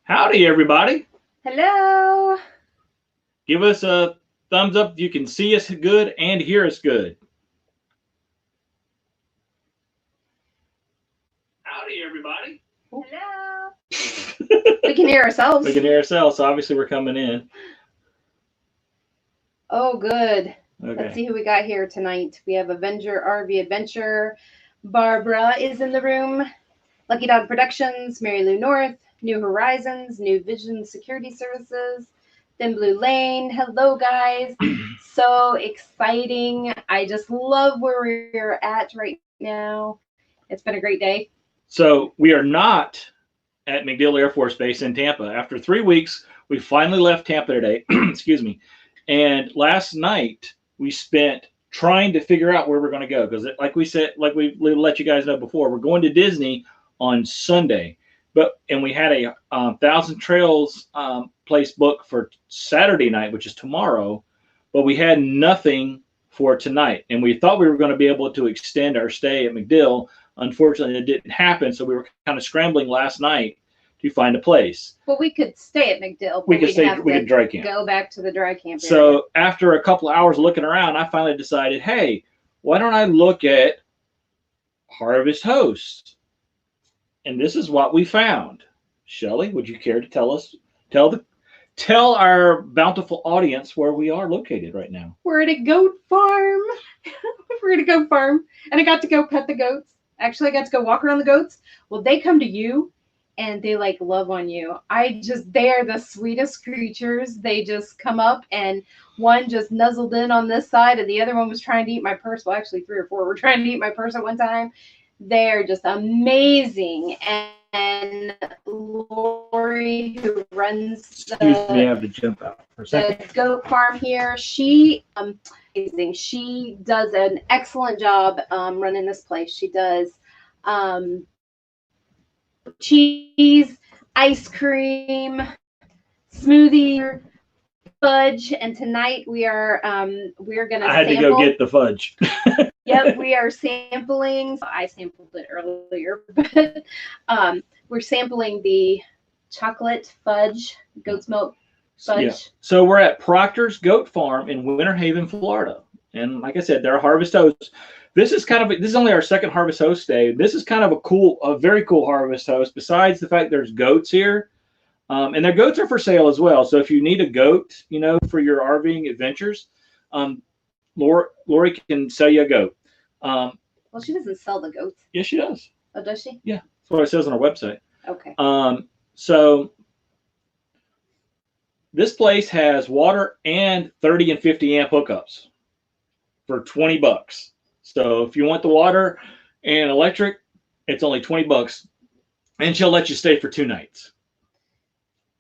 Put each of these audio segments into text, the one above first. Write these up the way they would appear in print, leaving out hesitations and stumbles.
Howdy, everybody. Hello. Give us a thumbs up if you can see us good and hear us good. Howdy, everybody. Hello. We can hear ourselves. We can hear ourselves, so obviously we're coming in. Oh, good. Okay. Let's see who we got here tonight. We have Avenger RV Adventure. Barbara is in the room. Lucky Dog Productions, Mary Lou North, New Horizons, New Vision Security Services, Thin Blue Lane. Hello, guys. So exciting. I just love where we're at right now. It's been a great day. So we are not at MacDill Air Force Base in Tampa. After 3 weeks, we finally left Tampa today. Excuse me. And last night we spent trying to figure out where we're going to go because, like we said, like we let you guys know before, we're going to Disney on Sunday, and we had a Thousand Trails place booked for Saturday night, which is tomorrow, but we had nothing for tonight, and we thought we were going to be able to extend our stay at MacDill. Unfortunately, it didn't happen, so we were kind of scrambling last night to find a place. Well, we could stay at MacDill. We could stay. We could dry camp. Go back to the dry camp area. So after a couple of hours looking around, I finally decided, hey, why don't I look at Harvest Host? And this is what we found. Shelley, would you care to tell our bountiful audience where we are located right now? We're at a goat farm. We're at a goat farm, and I got to go pet the goats. Actually, I got to go walk around the goats. Well, they come to you, and they like love on you. They are the sweetest creatures. They just come up, and one just nuzzled in on this side, and the other one was trying to eat my purse. Well, actually, 3 or 4 were trying to eat my purse at one time. They're just amazing. And Lori, who runs Excuse me, I have to jump out for a second. The goat farm here, she amazing. She does an excellent job running this place. She does cheese, ice cream, smoothie, fudge, and tonight we are gonna. I had to go get the fudge. Yep, we are sampling. I sampled it earlier, but we're sampling the chocolate fudge, goat's milk fudge. Yeah. So we're at Proctor's Goat Farm in Winter Haven, Florida, and like I said, they're Harvest Host. This is only our second Harvest Host day. This is kind of a very cool Harvest Host. Besides the fact there's goats here, and their goats are for sale as well. So if you need a goat, for your RVing adventures, Lori can sell you a goat. Well, she doesn't sell the goats. Yes, she does. Oh, does she? Yeah, that's what it says on our website. Okay. So this place has water and 30 and 50 amp hookups for $20. So if you want the water and electric, it's only $20, and she'll let you stay for 2 nights.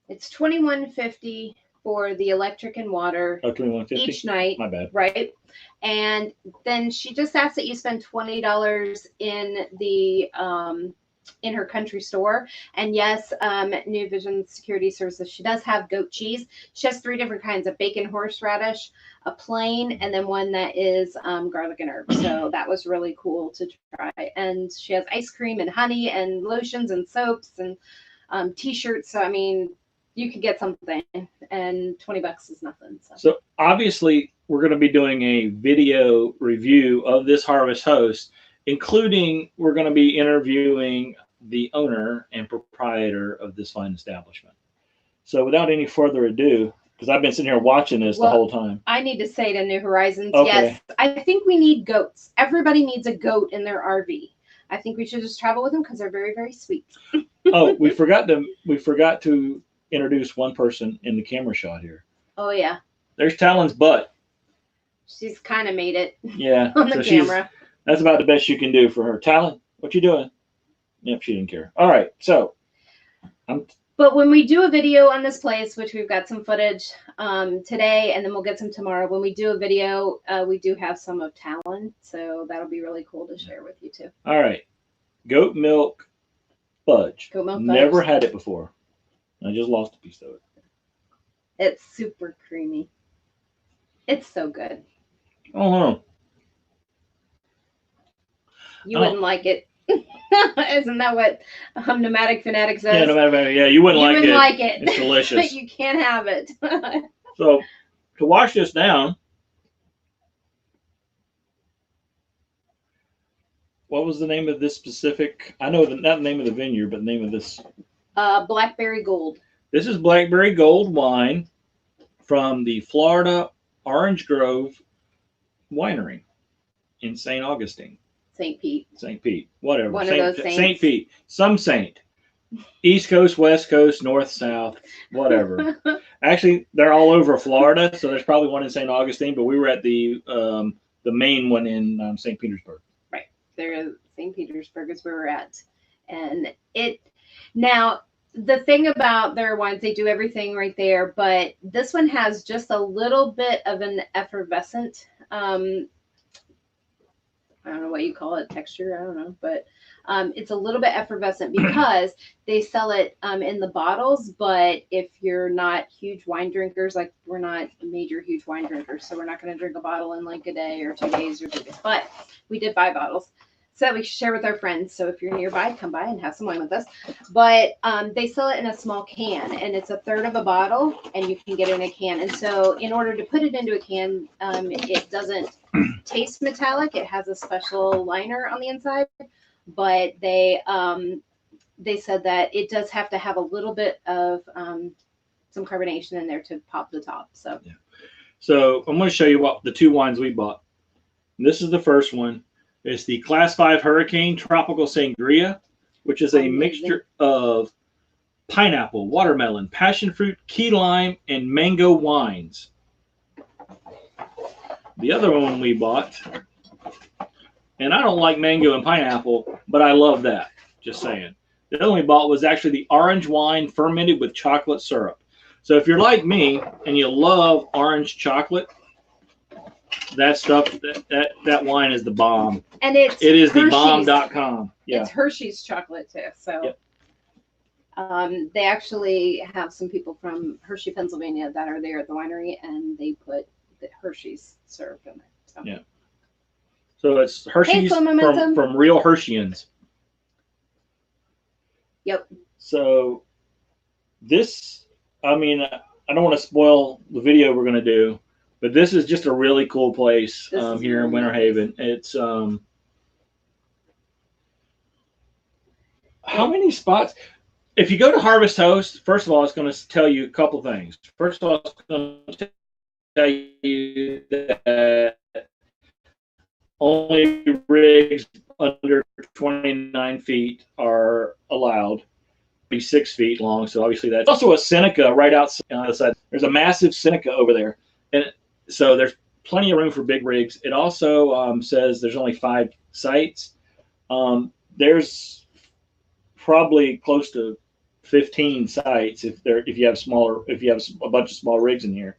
It's $21.50 for the electric and water. Oh, $21.50 each night. My bad. Right, and then she just asks that you spend $20 in the in her country store. And yes, New Vision Security Services, she does have goat cheese. She has 3 different kinds: of bacon horseradish, a plain, and then one that is garlic and herb. So that was really cool to try. And she has ice cream and honey and lotions and soaps and t-shirts. So I mean, you could get something, and $20 is nothing. So obviously we're going to be doing a video review of this Harvest Host, including we're going to be interviewing the owner and proprietor of this fine establishment. So without any further ado, because I've been sitting here watching this the whole time. I need to say to New Horizons, okay. Yes, I think we need goats. Everybody needs a goat in their RV. I think we should just travel with them because they're very, very sweet. Oh, we forgot to introduce one person in the camera shot here. Oh yeah. There's Talon's butt. She's kind of made it. Yeah. On the camera. That's about the best you can do for her. Talon, what you doing? Yep, she didn't care. All right, so. But when we do a video on this place, which we've got some footage today, and then we'll get some tomorrow. When we do a video, we do have some of Talon, so that'll be really cool to share with you too. All right, goat milk fudge. Goat milk fudge. Never had it before. I just lost a piece of it. It's super creamy. It's so good. Oh, You wouldn't like it Isn't that what Nomadic Fanatic says? Yeah, no matter. Yeah, you wouldn't like it. It's delicious. You can't have it. So to wash this down, what was the name of this specific? I know not the name of the vineyard, but the name of this. Blackberry Gold. This is Blackberry Gold wine from the Florida Orange Grove Winery in St. Augustine. St. Pete. St. Pete. Whatever. One of those saints. St. Pete. Some saint. East Coast, West Coast, North, South, whatever. Actually, they're all over Florida, so there's probably one in St. Augustine, but we were at the main one in St. Petersburg. Right. There is St. Petersburg is where we're at. And now the thing about their wines, they do everything right there, but this one has just a little bit of an effervescent, I don't know what you call it, texture, I don't know, but it's a little bit effervescent because they sell it in the bottles, but if you're not huge wine drinkers, like we're not major huge wine drinkers, so we're not going to drink a bottle in like a day or 2 days or 3 days, but we did buy bottles so that we should share with our friends. So if you're nearby, come by and have some wine with us. But they sell it in a small can, and it's 1/3 of a bottle, and you can get it in a can. And so in order to put it into a can, it doesn't taste metallic. It has a special liner on the inside, but they said that it does have to have a little bit of some carbonation in there to pop the top. So yeah. So I'm going to show you what the 2 wines we bought. And this is the first one. It's the Class 5 Hurricane Tropical Sangria, which is a mixture of pineapple, watermelon, passion fruit, key lime, and mango wines. The other one we bought, and I don't like mango and pineapple, but I love that. Just saying. The other one we bought was actually the orange wine fermented with chocolate syrup. So if you're like me and you love orange chocolate, that stuff, that wine is the bomb. And it is the bomb.com. Yeah. It's Hershey's chocolate too. So yep. They actually have some people from Hershey, Pennsylvania that are there at the winery, and they put the Hershey's syrup in there. So. Yeah. So it's Hershey's from real Hersheyans. Yep. So this, I mean, I don't want to spoil the video we're going to do, but this is just a really cool place here in Winter Haven. It's how many spots? If you go to Harvest Host, first of all, it's going to tell you a couple things. First of all, it's going to tell you that only rigs under 29 feet are allowed. Be 6 feet long, so obviously that's also a Seneca right outside. There's a massive Seneca over there, and so there's plenty of room for big rigs. It also says there's only 5 sites. There's probably close to 15 sites if you have a bunch of small rigs in here.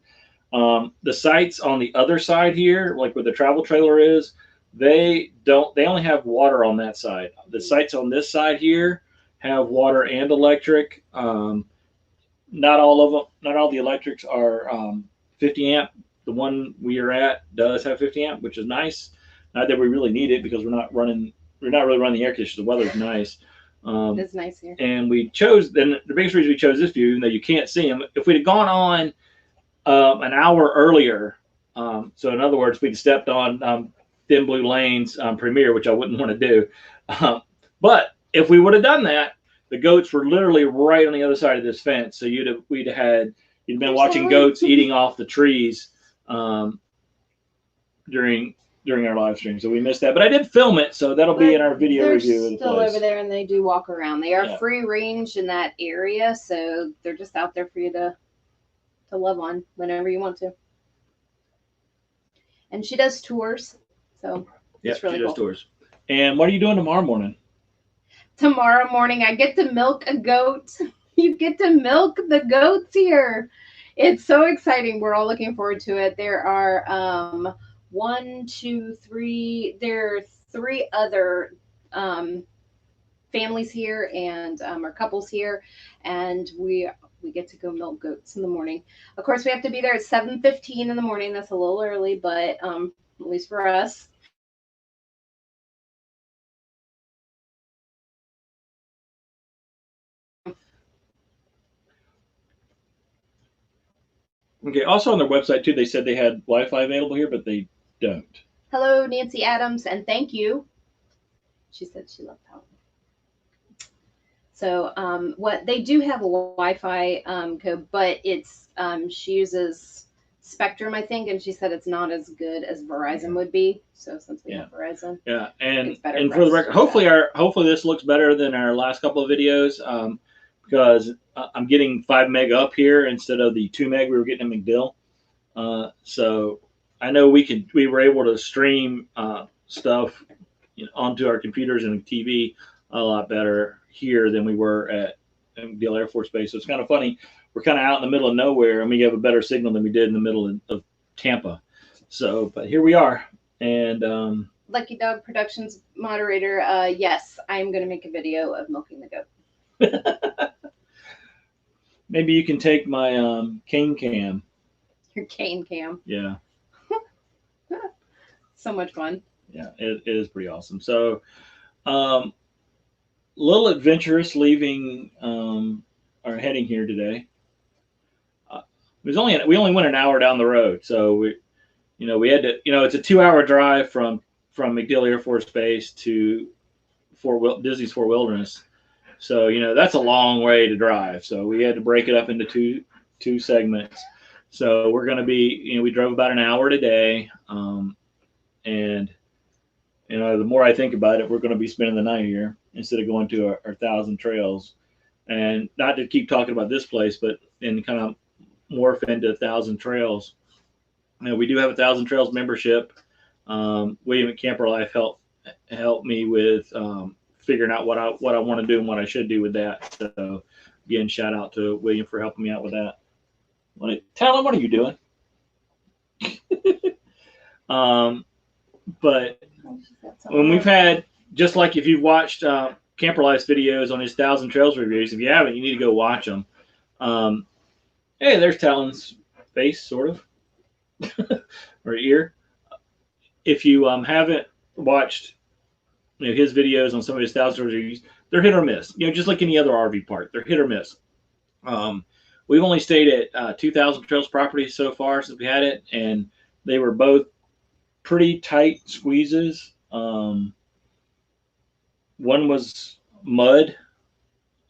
The sites on the other side here, like where the travel trailer is, they only have water on that side. The sites on this side here have water and electric. Not all the electrics are 50 amp. The one we are at does have 50 amp, which is nice. Not that we really need it because we're not really running the air conditioner. The weather's nice. It's nice here. And we chose, then the biggest reason we chose this view, even though you can't see them, if we'd have gone on an hour earlier, so in other words, we'd stepped on Thin Blue Lane's premiere, which I wouldn't want to do. But if we would have done that, the goats were literally right on the other side of this fence. So you'd been watching goats eating off the trees during our live stream. So we missed that. But I did film it, so that'll be in our video review of the place. They're still over there, and they do walk around. They are free range in that area, so they're just out there for you to love on whenever you want to. And she does tours, so it's really cool. She does tours. And what are you doing tomorrow morning? Tomorrow morning, I get to milk a goat. You get to milk the goats here. It's so exciting. We're all looking forward to it. There are 1, 2, 3. There are 3 other families here and or couples here, and we get to go milk goats in the morning. Of course, we have to be there at 7:15 in the morning. That's a little early, but at least for us. Okay. Also on their website too, they said they had Wi-Fi available here, but they don't. Hello, Nancy Adams, and thank you. She said she loved that one. So what they do have a Wi-Fi code, but it's she uses Spectrum, I think, and she said it's not as good as Verizon would be. So since we have Verizon, Yeah, it's better and for for the us to record, do that. hopefully this looks better than our last couple of videos, because I'm getting 5 meg up here instead of the 2 meg we were getting in McDill. So I know we were able to stream stuff, onto our computers and TV a lot better here than we were at McDill Air Force Base. So it's kind of funny. We're kind of out in the middle of nowhere, and we have a better signal than we did in the middle of Tampa. So, but here we are, and Lucky Dog Productions moderator. Yes, I'm going to make a video of milking the goat. maybe you can take my cane cam. Your cane cam. Yeah. So much fun. Yeah, it is pretty awesome. So, little adventurous leaving our heading here today. We only went an hour down the road, so we had to, it's a 2 hour drive from McDill Air Force Base to Disney's Fort Wilderness. So that's a long way to drive. So we had to break it up into two segments. So we're going to be, we drove about an hour today, and the more I think about it, we're going to be spending the night here instead of going to our 1,000 trails. And not to keep talking about this place, but in kind of morph into 1,000 trails. We do have a 1,000 Trails membership. William at Camper Life helped me with figuring out what I want to do and what I should do with that. So again, shout out to William for helping me out with that. Talon, what are you doing? But when we've had, just like if you've watched Camper Life's videos on his 1,000 Trails reviews, if you haven't, you need to go watch them. Hey, there's Talon's face, sort of. Or ear. If you haven't watched his videos on some of his 1,000 reviews, they're hit or miss. Just like any other RV park, they're hit or miss. We've only stayed at 2,000 Trails properties so far since we had it, and they were both pretty tight squeezes. One was mud,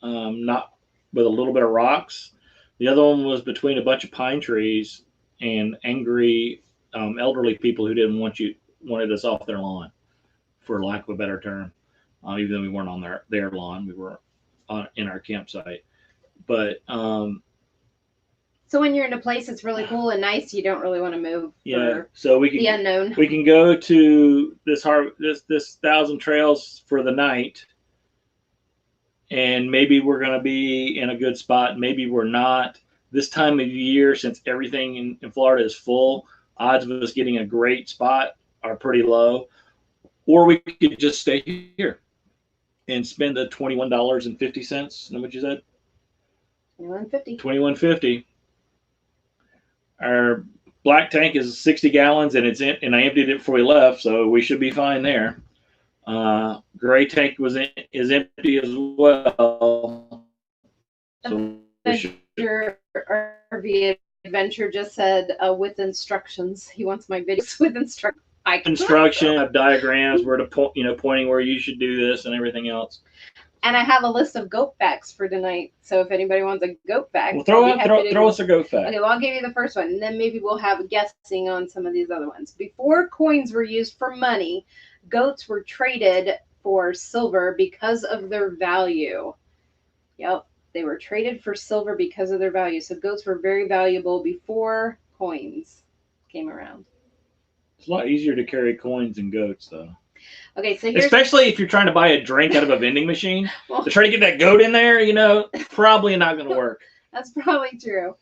not with a little bit of rocks. The other one was between a bunch of pine trees and angry elderly people who wanted us off their lawn, for lack of a better term. Even though we weren't on their lawn, we were in our campsite. But so when you're in a place that's really cool and nice, you don't really want to move. Yeah, so the unknown. We can go to this 1,000 Trails for the night, and maybe we're going to be in a good spot. Maybe we're not. This time of year, since everything in Florida is full, odds of us getting a great spot are pretty low. Or we could just stay here and spend the $21.50. Is that what you said? $21.50. $21.50. Our black tank is 60 gallons, and and I emptied it before we left, so we should be fine there. Gray tank is empty as well. So your RV adventure just said with instructions. He wants my videos with instructions. Instruction, I have diagrams where to pointing where you should do this and everything else. And I have a list of goat facts for tonight. So if anybody wants a goat fact, well, throw us a goat fact. Okay, well, I'll give you the first one, and then maybe we'll have a guessing on some of these other ones. Before coins were used for money, goats were traded for silver because of their value. Yep, they were traded for silver because of their value. So goats were very valuable before coins came around. It's a lot easier to carry coins than goats, though. Okay, so especially if you're trying to buy a drink out of a vending machine, well, to try to get that goat in there, probably not going to work. That's probably true.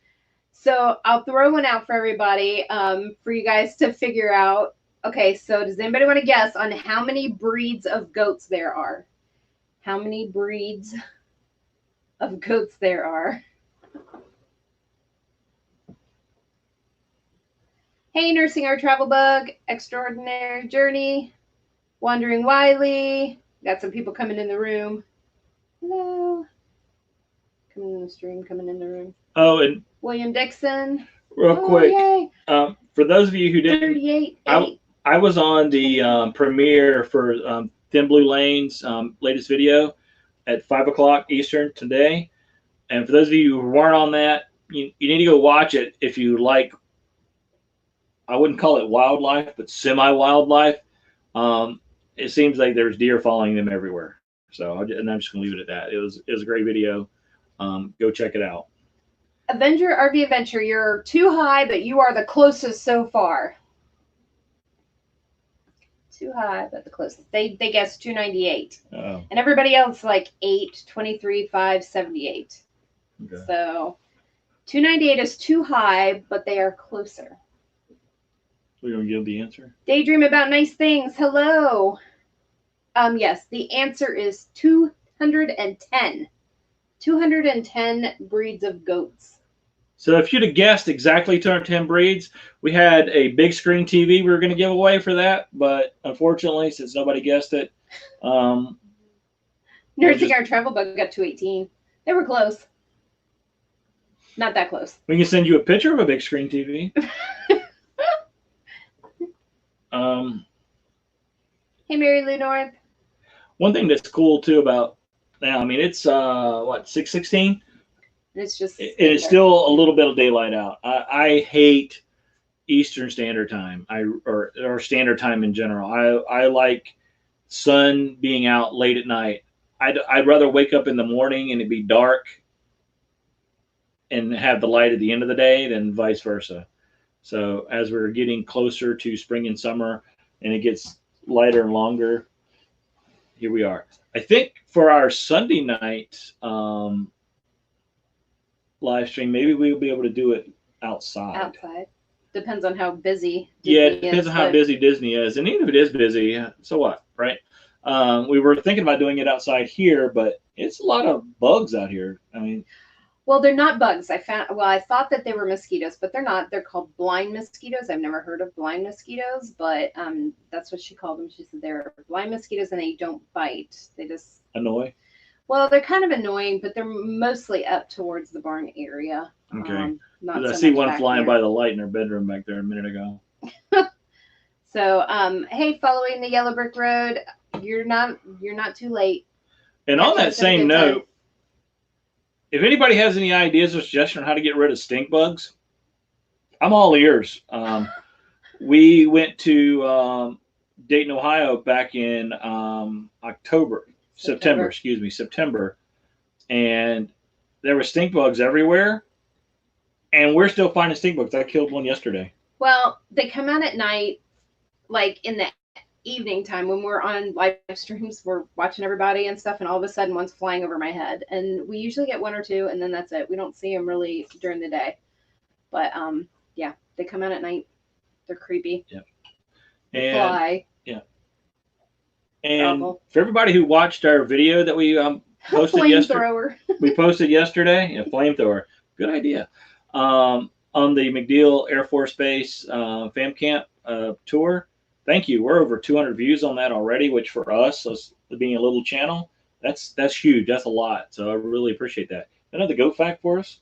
So I'll throw one out for everybody, for you guys to figure out. Okay, so does anybody want to guess on how many breeds of goats there are? How many breeds of goats there are? Hey, Nursing Our Travel Bug, Extraordinary Journey, Wandering Wiley. Got some people coming in the room. Hello. Coming in the stream, coming in the room. Oh, and William Dixon. Real Oh, quick, yay. for those of you who didn't, 38, I 8. I was on the premiere for Thin Blue Lane's latest video at 5 o'clock Eastern today. And for those of you who weren't on that, you need to go watch it if you like. I wouldn't call it wildlife, but semi-wildlife. Um, it seems like there's deer following them everywhere. So, and I'm just gonna leave it at that. It was a great video. Go check it out. Avenger RV Adventure, you're too high, but you are the closest so far. Too high, but the closest. They guessed 298. Oh, And everybody else like 8, 23, 5, 78. okay. So 298 is too high, but they are closer. We're gonna give the answer. Daydream about nice things. Hello. Yes, the answer is 210. 210 breeds of goats. So if you'd have guessed exactly 210 breeds, we had a big screen TV we were going to give away for that, but unfortunately, since nobody guessed it, Nursing our travel bug got 218. They were close. Not that close. we can send you a picture of a big screen TV. Hey, Mary Lou North. One thing that's cool too about now, I mean, it's what 6:16. It's just It's still a little bit of daylight out. I hate Eastern Standard Time. Or Standard Time in general. I like sun being out late at night. I'd rather wake up in the morning and it be dark and have the light at the end of the day than vice versa. So as we're getting closer to spring and summer and it gets lighter and longer, here we are. I think for our Sunday night live stream, maybe we'll be able to do it outside. Outside. Depends on how busy Disney it depends on how busy Disney is. And even if it is busy, so what, right? We were thinking about doing it outside here, but it's a lot of bugs out here. I mean, well, they're not bugs. I thought that they were mosquitoes, but they're not. They're called blind mosquitoes. I've never heard of blind mosquitoes, but that's what she called them. She said they're blind mosquitoes and they don't bite. They just annoy. Well, they're kind of annoying, but they're mostly up towards the barn area. Okay. Not I so see much one back flying here. by the light in her bedroom back there a minute ago. So, hey, following the yellow brick road, you're not too late. And on that same note, if anybody has any ideas or suggestions on how to get rid of stink bugs, I'm all ears. We went to Dayton, Ohio back in September, and there were stink bugs everywhere, and we're still finding stink bugs. I killed one yesterday. Well, they come out at night, like in the evening time when we're on live streams, we're watching everybody and stuff, and all of a sudden one's flying over my head, and we usually get one or two, and then that's it. We don't see them really during the day, but yeah, they come out at night. They're creepy. Yep. And fly. Yeah. And for everybody who watched our video that we posted yesterday, we posted yesterday, flamethrower, good idea. On the MacDill Air Force Base fam camp tour. Thank you. We're over 200 views on that already, which for us, being a little channel, that's huge. That's a lot. So I really appreciate that. Another goat fact for us?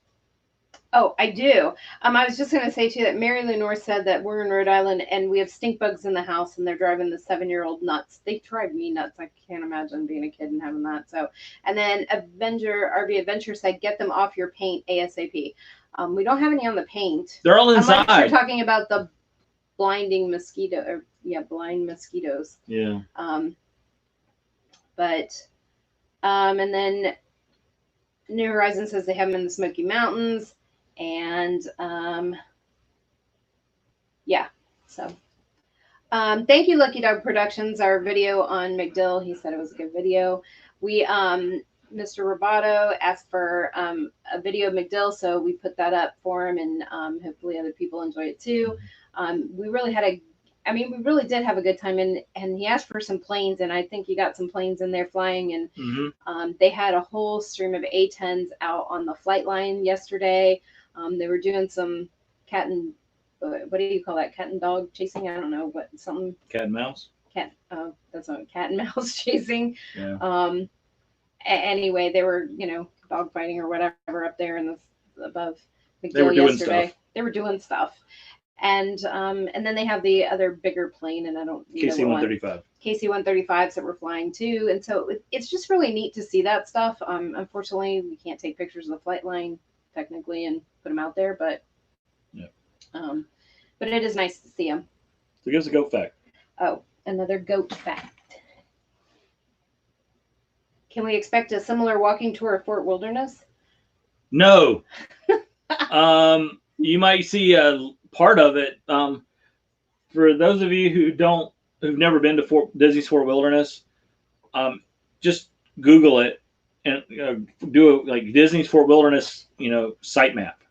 Oh, I do. I was just going to say too that Mary Lou North said that we're in Rhode Island and we have stink bugs in the house and they're driving the 7-year-old nuts. They drive me nuts. I can't imagine being a kid and having that. So, and then RV Adventure said, get them off your paint ASAP. We don't have any on the paint. They're all inside. Unless you're talking about the blinding mosquito, or blind mosquitoes. Yeah. And then New Horizons says they have them in the Smoky Mountains. And yeah, so thank you, Lucky Dog Productions. Our video on MacDill, he said it was a good video. We Mr. Roboto asked for a video of MacDill, so we put that up for him, and hopefully other people enjoy it too. We really did have a good time, and he asked for some planes, and I think he got some planes in there flying, and they had a whole stream of A-10s out on the flight line yesterday. They were doing some cat and what do you call that? Cat and dog chasing? I don't know what something. Cat and mouse. That's not cat and mouse chasing. Yeah. Anyway, they were dog fighting or whatever up there in the above. They were doing yesterday. stuff. They were doing stuff. And then they have the other bigger plane, and I don't know KC-135. KC-135s that we're flying too. And so it's just really neat to see that stuff. Unfortunately, we can't take pictures of the flight line technically and put them out there, but yeah. But it is nice to see them. So give us a goat fact. Oh, another goat fact. Can we expect a similar walking tour of Fort Wilderness? No. You might see a part of it. For those of you who've never been to Disney's Fort Wilderness, just Google it and do like Disney's Fort Wilderness, site map.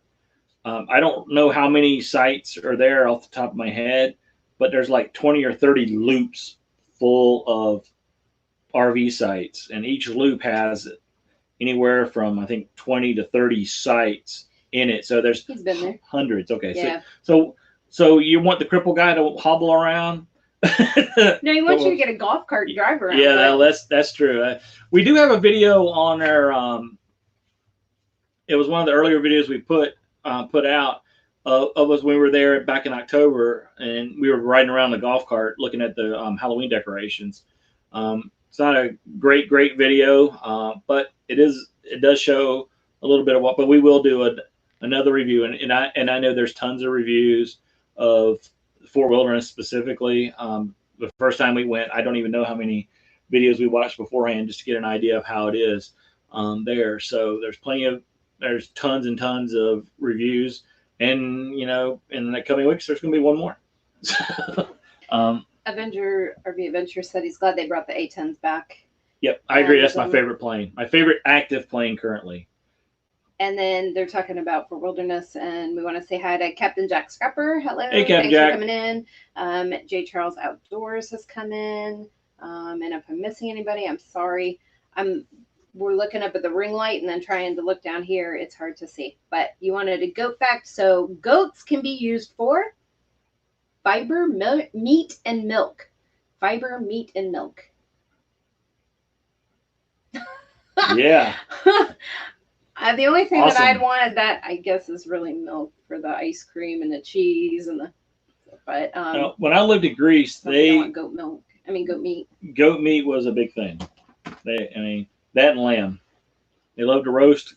I don't know how many sites are there off the top of my head, but there's like 20 or 30 loops full of RV sites, and each loop has anywhere from I think 20 to 30 sites in it. So there's He's been there. Hundreds. Okay, yeah. So you want the cripple guy to hobble around? No, he wants you to get a golf cart and drive around. Yeah, that's true. We do have a video on our. It was one of the earlier videos we put out of us when we were there back in October, and we were riding around the golf cart looking at the Halloween decorations. It's not a great video, but it does show a little bit of what. But we will do another review, and I know there's tons of reviews of Fort Wilderness specifically. The first time we went, I don't even know how many videos we watched beforehand just to get an idea of how it is there. So there's tons and tons of reviews, and in the coming weeks there's going to be one more. RV Adventure said he's glad they brought the A-10s back. Yep, I agree. That's my favorite plane. My favorite active plane currently. And then they're talking about Fort Wilderness, and we want to say hi to Captain Jack Scrapper. Hello. Hey, Captain Thanks Jack. for coming in. J. Charles Outdoors has come in. And if I'm missing anybody, I'm sorry. We're looking up at the ring light and then trying to look down here. It's hard to see. But you wanted a goat fact. So goats can be used for fiber, meat, and milk. Fiber, meat, and milk. Yeah. The only thing Awesome. that I'd wanted that I guess is really milk for the ice cream and the cheese and but when I lived in Greece, they want goat meat. Goat meat was a big thing. That and lamb. They love to roast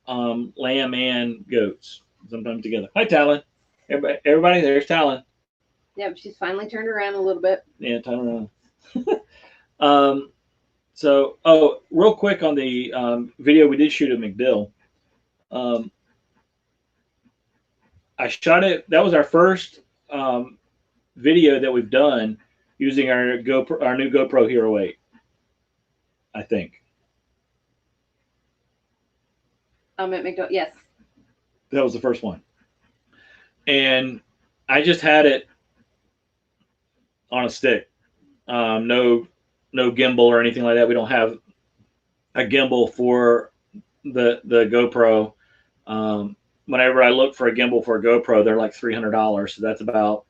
lamb and goats sometimes together. Hi, Talon. Everybody, there's Talon. Yeah, she's finally turned around a little bit. Yeah, turn around. So, real quick on the video we did shoot at MacDill. I shot it. That was our first video that we've done using our new GoPro Hero 8. I think. At MacDill, yes. That was the first one, and I just had it on a stick. No gimbal or anything like that. We don't have a gimbal for the GoPro. Whenever I look for a gimbal for a GoPro, they're like $300. So that's about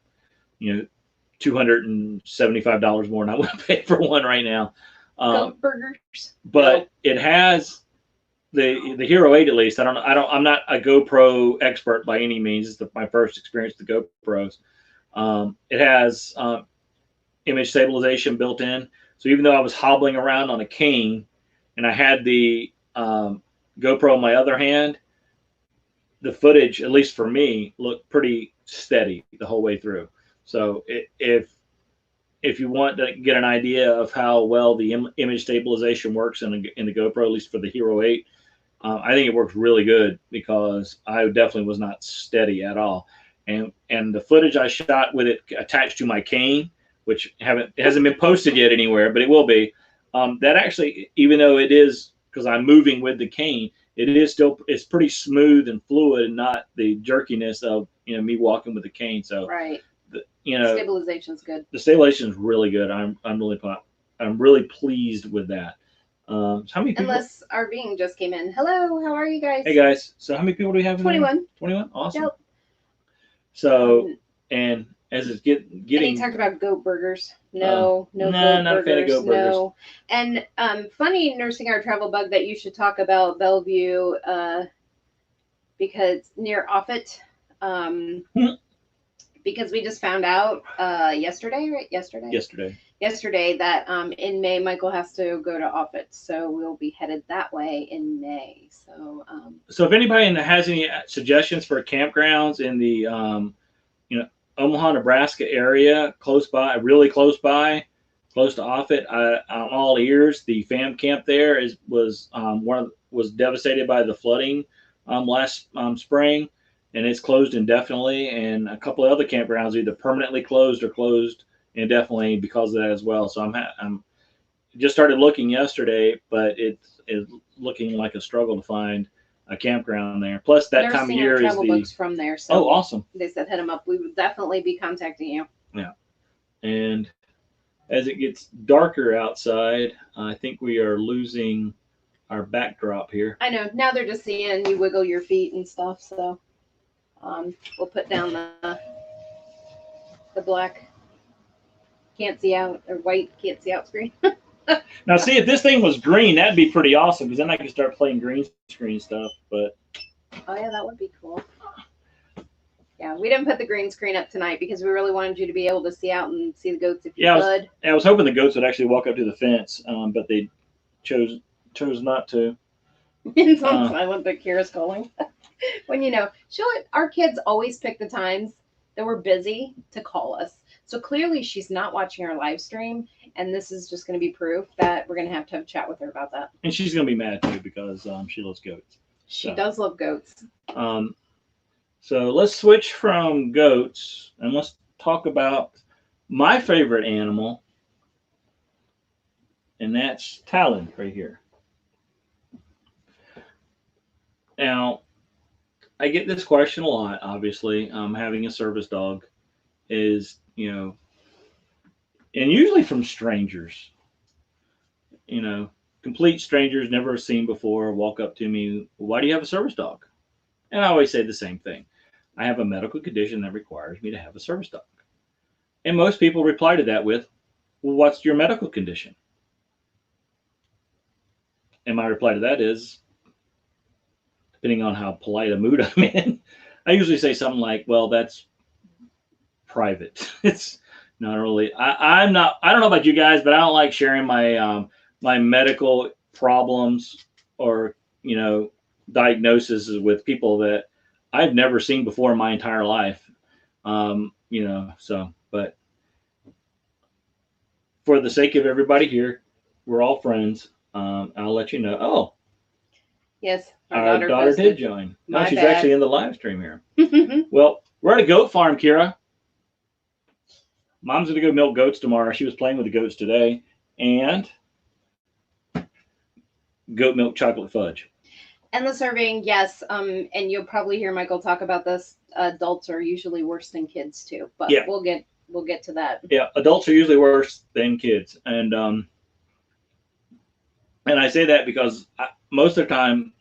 $275 more than I would pay for one right now. Goat burgers. But it has the Hero 8 at least. I'm not a GoPro expert by any means. It's my first experience with the GoPros. It has image stabilization built in. So even though I was hobbling around on a cane and I had the GoPro in my other hand, the footage, at least for me, looked pretty steady the whole way through. So if you want to get an idea of how well the image stabilization works in the GoPro, at least for the Hero 8, I think it works really good because I definitely was not steady at all. And the footage I shot with it attached to my cane, which hasn't been posted yet anywhere, but it will be. That actually, even though it is, because I'm moving with the cane, it's pretty smooth and fluid, and not the jerkiness of me walking with the cane. So right, stabilization's good. The stabilization is really good. I'm really pleased with that. How many people? Unless RVing just came in. Hello, how are you guys? Hey guys. So how many people do we have? 21. 21. Awesome. Yep. So and as it's getting. And he talked about goat burgers. No, not a fan of goat burgers. No. And funny nursing our travel bug that you should talk about Bellevue. because near Offutt, because we just found out yesterday, right? Yesterday that in May Michael has to go to Offutt, so we'll be headed that way in May. So if anybody has any suggestions for campgrounds in the Omaha, Nebraska area, close by, really close by, close to Offutt, I'm all ears. The fam camp there was devastated by the flooding last spring, and it's closed indefinitely. And a couple of other campgrounds either permanently closed or closed indefinitely because of that as well. So I'm just started looking yesterday, but it's looking like a struggle to find a campground there. Plus, that time of year is travel books from there. So oh, awesome! They said hit them up. We would definitely be contacting you. Yeah, and as it gets darker outside, I think we are losing our backdrop here. I know. Now they're just seeing you wiggle your feet and stuff. So we'll put down the black can't see out or white can't see out screen. Now, see, if this thing was green, that'd be pretty awesome because then I could start playing green screen stuff. But oh yeah, that would be cool. Yeah, we didn't put the green screen up tonight because we really wanted you to be able to see out and see the goats if you could. I was hoping the goats would actually walk up to the fence, but they chose not to. It's on silent, but Kira's calling. When our kids always pick the times that we're busy to call us. So clearly she's not watching our live stream, and this is just going to be proof that we're going to have a chat with her about that. And she's going to be mad too because she loves goats. She does love goats. So let's switch from goats and let's talk about my favorite animal, and that's Talon right here. Now, I get this question a lot, obviously. Having a service dog is, and usually from strangers, complete strangers never seen before, walk up to me, why do you have a service dog? And I always say the same thing. I have a medical condition that requires me to have a service dog. And most people reply to that with, well, what's your medical condition? And my reply to that is, depending on how polite a mood I'm in, I usually say something like, well, that's private. It's not really, I don't know about you guys, but I don't like sharing my, my medical problems or, diagnoses with people that I've never seen before in my entire life. But for the sake of everybody here, we're all friends. I'll let you know. Oh, yes. Our daughter did join. No, she's actually in the live stream here. Well, we're at a goat farm, Kira. Mom's going to go milk goats tomorrow. She was playing with the goats today. And goat milk chocolate fudge. And the serving, yes. And you'll probably hear Michael talk about this. Adults are usually worse than kids too. But yeah, we'll get to that. Yeah, adults are usually worse than kids. And I say that because most of the time,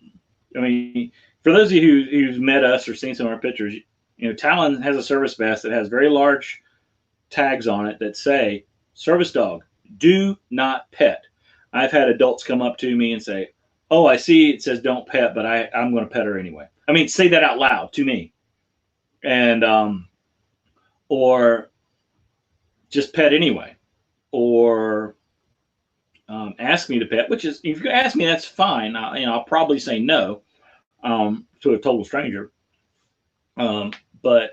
for those of you who've met us or seen some of our pictures, Talon has a service vest that has very large tags on it that say, service dog, do not pet. I've had adults come up to me and say, oh, I see it says don't pet, but I'm going to pet her anyway. Say that out loud to me. And, or just pet anyway. Or ask me to pet, which is, if you ask me, that's fine. I'll probably say no to a total stranger. But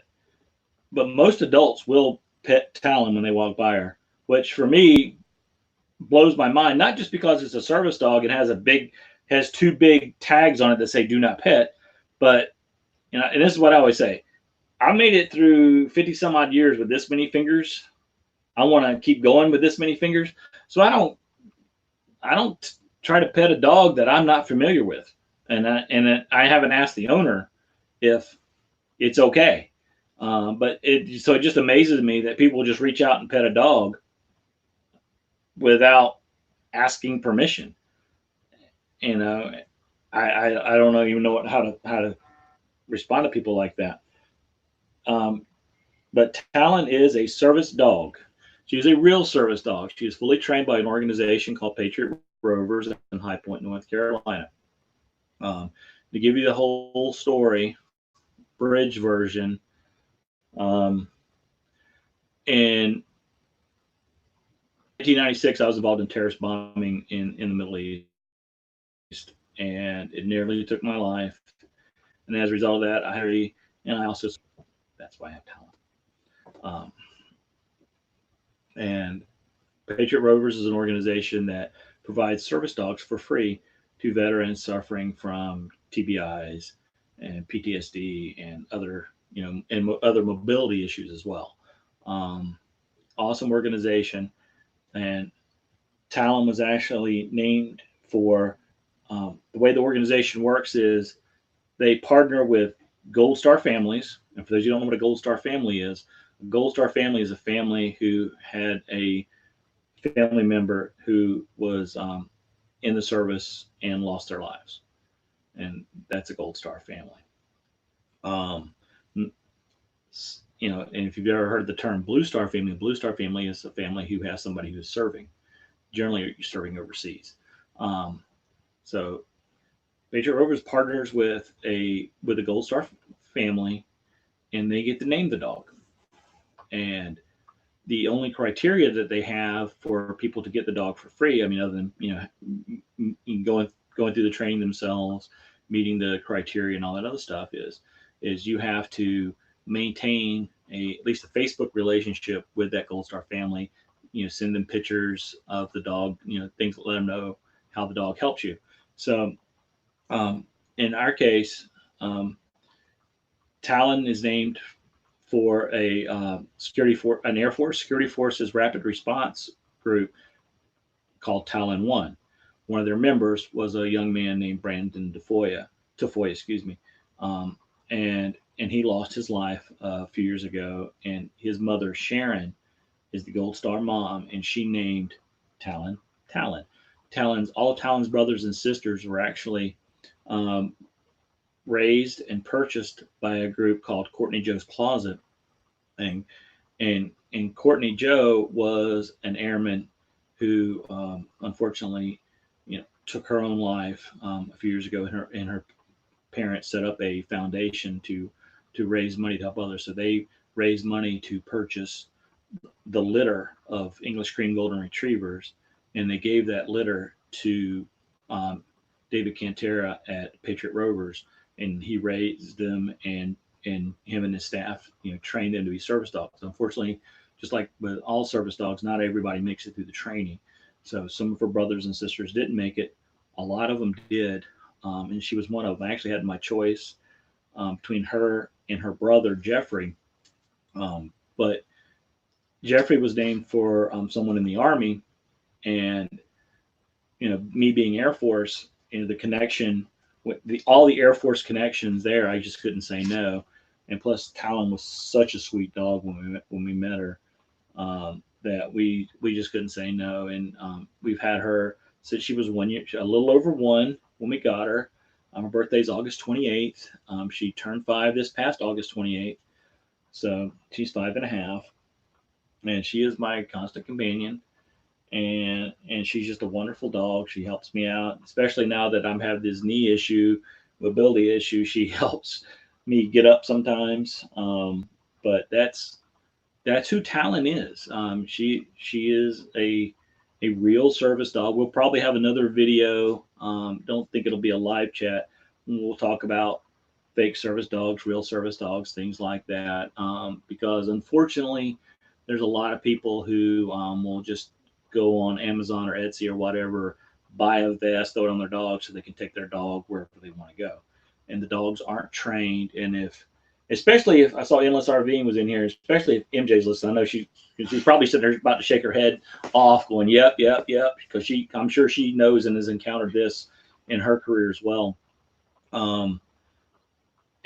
most adults will pet Talon when they walk by her, which for me blows my mind. Not just because it's a service dog, it has two big tags on it that say "Do not pet," but and this is what I always say: I made it through 50 some odd years with this many fingers. I want to keep going with this many fingers, so I don't try to pet a dog that I'm not familiar with, and I haven't asked the owner if it's okay. But it just amazes me that people just reach out and pet a dog without asking permission. I don't even know how to respond to people like that. But Talon is a service dog. She's a real service dog. She is fully trained by an organization called Patriot Rovers in High Point, North Carolina. to give you the whole story, bridge version. Um, in 1996, I was involved in terrorist bombing in the Middle East, and it nearly took my life. And as a result of that, I had and I also that's why I have talent. Um, and Patriot Rovers is an organization that provides service dogs for free to veterans suffering from TBIs and PTSD and other and other mobility issues as well. Um, awesome organization, and Talon was actually named for the way the organization works is they partner with Gold Star families. And for those who don't know what a Gold Star family is, a Gold Star family is a family who had a family member who was in the service and lost their lives, and that's a Gold Star family. Um, and if you've ever heard the term Blue Star family is a family who has somebody who's serving. Generally, you're serving overseas. Um, so Patriot Rovers partners with a Gold Star family, and they get to name the dog. And the only criteria that they have for people to get the dog for free, I mean, other than going through the training themselves, meeting the criteria and all that other stuff, is you have to maintain at least a Facebook relationship with that Gold Star family. Send them pictures of the dog, things that let them know how the dog helps you. So um, in our case, um, Talon is named for a an Air Force Security Forces Rapid Response group called Talon One. One of their members was a young man named Brandon Tafoya, excuse me, um, and he lost his life a few years ago. And his mother Sharon is the Gold Star mom, and she named Talon Talon. All Talon's brothers and sisters were actually um, raised and purchased by a group called Courtney Joe's Closet, and and Courtney Joe was an airman who unfortunately took her own life a few years ago, and her parents set up a foundation to raise money to help others. So they raised money to purchase the litter of English cream golden retrievers, and they gave that litter to um, David Cantera at Patriot Rovers, and he raised them, and him and his staff, trained them to be service dogs. Unfortunately, just like with all service dogs, not everybody makes it through the training. So some of her brothers and sisters didn't make it. A lot of them did, and she was one of them. I actually had my choice between her and her brother Jeffrey, but Jeffrey was named for someone in the army, and me being Air Force, the connection with all the Air Force connections there, I just couldn't say no. And plus, Talon was such a sweet dog when we met her, that we just couldn't say no. And we've had her since she was 1 year, a little over one when we got her. Her birthday's August 28th. She turned 5 this past August 28th, so she's 5.5, and she is my constant companion, and she's just a wonderful dog. She helps me out, especially now that I'm having this knee issue, mobility issue. She helps me get up sometimes. But that's who Talon is. She is a real service dog. We'll probably have another video. Don't think it'll be a live chat. We'll talk about fake service dogs, real service dogs, things like that. Because unfortunately, there's a lot of people who will just go on Amazon or Etsy or whatever, buy a vest, throw it on their dog so they can take their dog wherever they want to go. And the dogs aren't trained. And especially if I saw Endless RVing was in here, especially if MJ's listening, I know she's probably sitting there about to shake her head off, going, "Yep, yep, yep," because I'm sure she knows and has encountered this in her career as well. Um,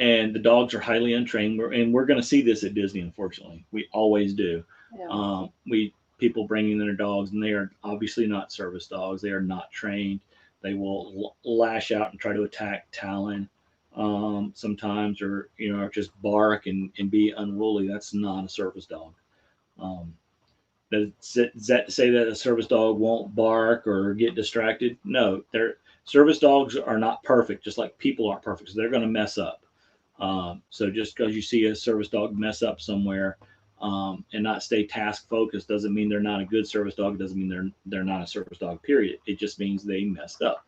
and the dogs are highly untrained. We're going to see this at Disney. Unfortunately, we always do. Yeah. We People bringing their dogs, and they are obviously not service dogs. They are not trained. They will lash out and try to attack Talon sometimes, or or just bark and be unruly. That's not a service dog. Um, is that to say that a service dog won't bark or get distracted? No, Service dogs are not perfect, just like people aren't perfect. So they're going to mess up. So just because you see a service dog mess up somewhere and not stay task focused doesn't mean they're not a good service dog. It doesn't mean they're not a service dog. Period. It just means they messed up.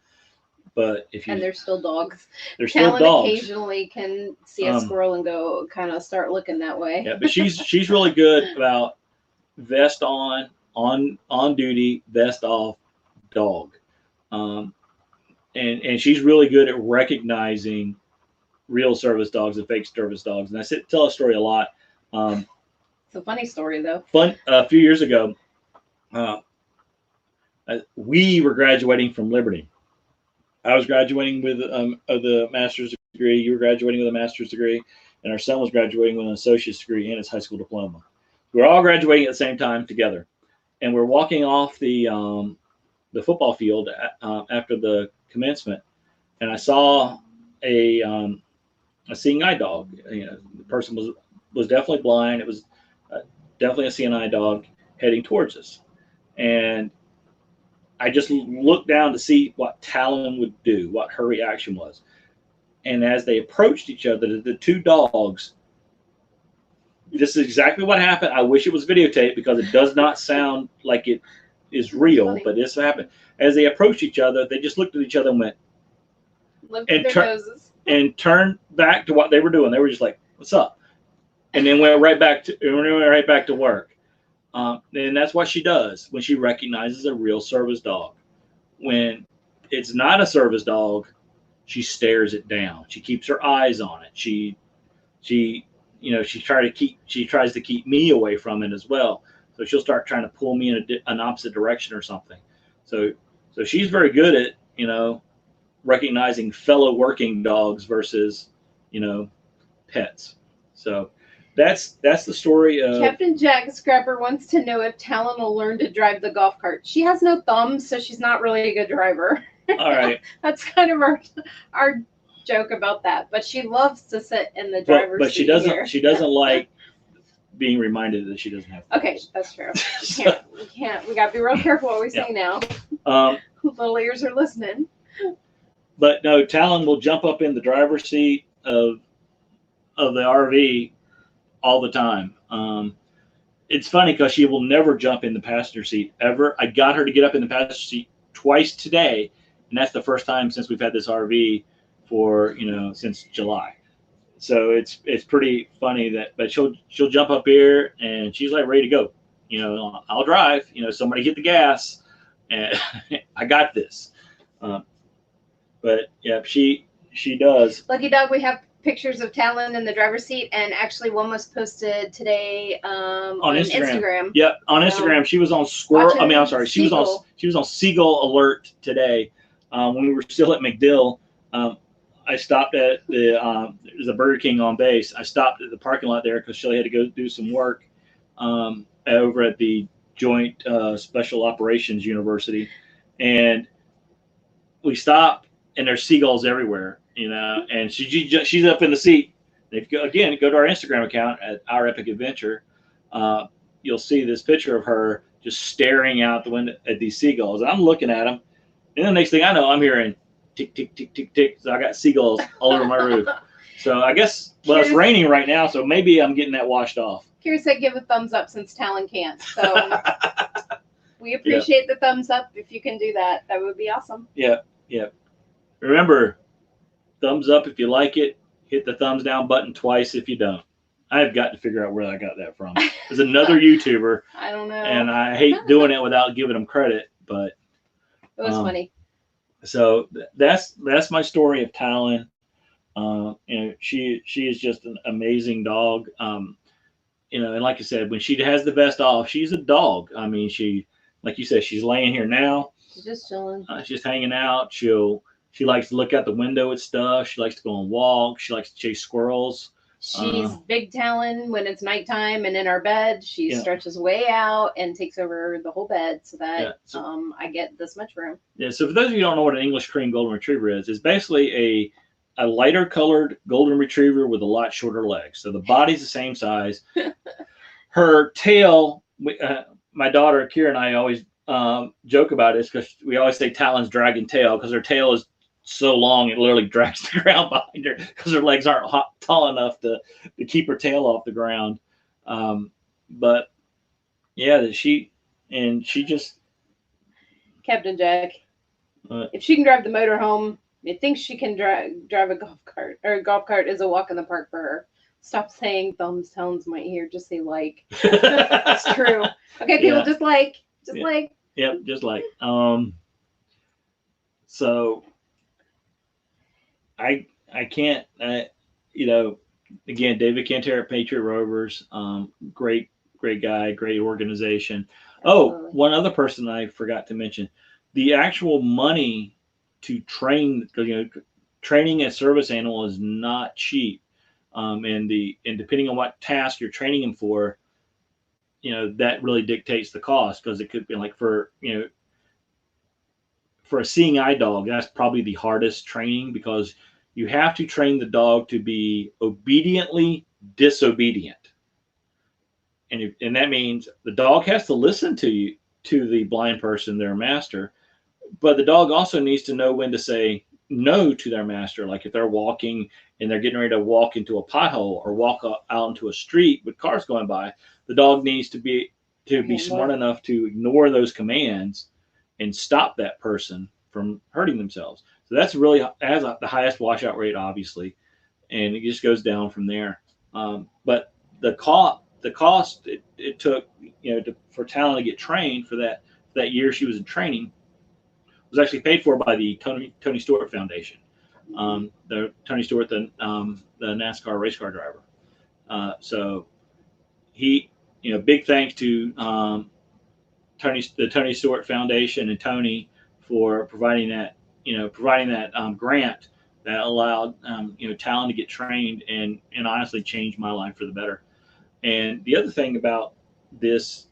But if you and they're still dogs. they're still Talon dogs. occasionally can see a squirrel and go kind of start looking that way. Yeah, but she's really good about vest on duty, vest off, dog, and she's really good at recognizing real service dogs and fake service dogs. And I tell a story a lot. It's a funny story though. A few years ago, we were graduating from Liberty. I was graduating with the master's degree. You were graduating with a master's degree, and our son was graduating with an associate's degree and his high school diploma. We were all graduating at the same time together, and we're walking off the football field after the commencement, and I saw a seeing eye dog. The person was definitely blind. It was definitely a seeing eye dog heading towards us, and I just looked down to see what Talon would do, what her reaction was. And as they approached each other, the two dogs, this is exactly what happened. I wish it was videotaped because it does not sound like it is real, but this happened. As they approached each other, they just looked at each other and went, lifted their noses, and turned back to what they were doing. They were just like, "What's up?" And then went right back to work. And that's what she does when she recognizes a real service dog. When it's not a service dog, she stares it down. She keeps her eyes on it. She tries to keep me away from it as well. So she'll start trying to pull me in an opposite direction or something. So she's very good at recognizing fellow working dogs versus pets. So that's the story of Captain Jack Scrapper wants to know if Talon will learn to drive the golf cart. She has no thumbs, so she's not really a good driver. All right. That's kind of our joke about that. But she loves to sit in the driver's seat. But she doesn't. Here. She doesn't like being reminded that she doesn't have thumbs. Okay, that's true. We can't. We gotta be real careful what we say now. Little ears are listening. But no, Talon will jump up in the driver's seat of the RV all the time. It's funny because she will never jump in the passenger seat ever. I got her to get up in the passenger seat twice today, and that's the first time since we've had this RV for since July. So it's pretty funny but she'll jump up here and she's like ready to go. I'll drive. Somebody get the gas, and I got this. But yeah, she does. Lucky dog, we have pictures of Talon in the driver's seat, and actually one was posted today on Instagram. Yep, on Instagram. She was on squirrel. I mean, I'm sorry. She was on seagull alert today. When we were still at MacDill, I stopped at there's a Burger King on base. I stopped at the parking lot there because Shelly had to go do some work over at the Joint Special Operations University, and we stopped, and there's seagulls everywhere. And she's up in the seat. If you go to our Instagram account at ourepicrvadventure, you'll see this picture of her just staring out the window at these seagulls. And I'm looking at them, and the next thing I know, I'm hearing tick, tick, tick, tick, tick. So I got seagulls all over my roof. So I guess, it's raining right now, so maybe I'm getting that washed off. Kira said give a thumbs up since Talon can't. So we appreciate the thumbs up. If you can do that, that would be awesome. Yeah. Remember, thumbs up if you like it. Hit the thumbs down button twice if you don't. I've got to figure out where I got that from. There's another YouTuber. I don't know. And I hate doing it without giving them credit, but it was funny. So that's my story of Talon. She is just an amazing dog. And like I said, when she has the vest off, she's a dog. I mean, like you said, she's laying here now. She's just chilling. She's hanging out. She likes to look out the window at stuff. She likes to go on walks. She likes to chase squirrels. She's big Talon when it's nighttime and in our bed. She stretches way out and takes over the whole bed so that I get this much room. Yeah. So for those of you who don't know what an English cream golden retriever is, it's basically a lighter colored golden retriever with a lot shorter legs. So the body's the same size. Her tail, my daughter Kira and I always joke about it is because we always say Talon's dragging tail because her tail is so long it literally drags the ground behind her because her legs aren't tall enough to keep her tail off the ground. But yeah, she just Captain Jack. uh, If she can drive the motor home, it thinks she can drive a golf cart, or a golf cart is a walk in the park for her. Stop saying thumbs, tones might hear. Just say like. It's true. Okay, people, yeah, just like, yeah, like. yep, just like so I can't you know, again, David Cantera at Patriot Rovers, great guy, great organization. Oh, Absolutely. one other person I forgot to mention, the actual money to train, training a service animal is not cheap. And depending on what task you're training them for, that really dictates the cost because it could be like for a seeing eye dog, that's probably the hardest training because you have to train the dog to be obediently disobedient. And that means the dog has to listen to you, to the blind person, their master, but the dog also needs to know when to say no to their master. Like if they're walking and they're getting ready to walk into a pothole or walk out into a street with cars going by, the dog needs to be smart enough to ignore those commands and stop that person from hurting themselves. So that's really has the highest washout rate, obviously, and it just goes down from there. But the cost it took, for Talon to get trained for that year she was in training was actually paid for by the Tony Stewart Foundation. The Tony Stewart, the NASCAR race car driver. So he, big thanks to the Tony Stewart Foundation and Tony for providing that grant that allowed Talon to get trained and honestly changed my life for the better. And the other thing about this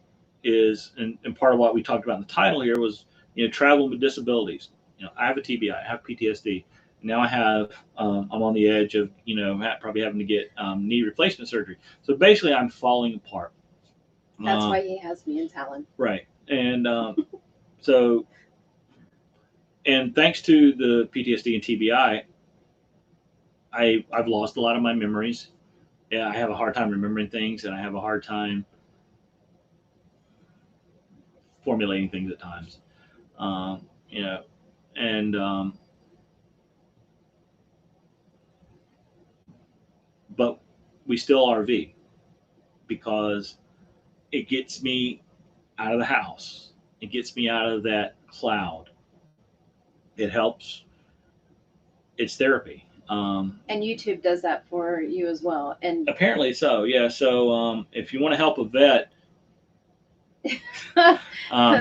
is, and part of what we talked about in the title here was, traveling with disabilities. I have a TBI, I have PTSD. Now I'm on the edge of, probably having to get knee replacement surgery. So basically, I'm falling apart. That's why he has me in Talon. Right. And so, and thanks to the PTSD and TBI, I've lost a lot of my memories. Yeah, I have a hard time remembering things, and I have a hard time formulating things at times. Um, you know, and but we still RV because it gets me out of the house. It gets me out of that cloud. It helps. It's therapy. And YouTube does that for you as well. And Apparently so. Yeah. So if you want to help a vet,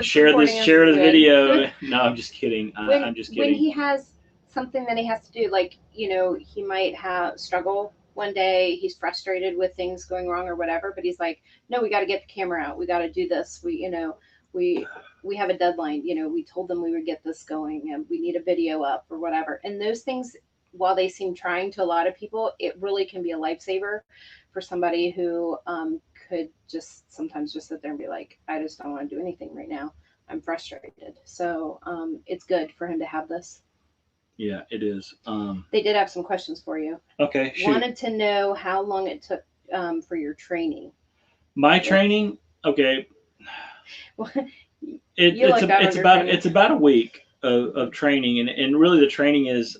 share the video. No, I'm just kidding. I'm just when kidding. he has something that he has to do, like, he might have struggle one day, he's frustrated with things going wrong or whatever, but he's like, no, we got to get the camera out, we got to do this, we have a deadline, we told them we would get this going and we need a video up or whatever. And those things, while they seem trying to a lot of people, it really can be a lifesaver for somebody who could just sometimes just sit there and be like, I just don't want to do anything right now, I'm frustrated. So it's good for him to have this. Yeah, it is. They did have some questions for you. Okay, shoot. Wanted to know how long it took for your training. My training, okay. It's about a week of training, and really the training is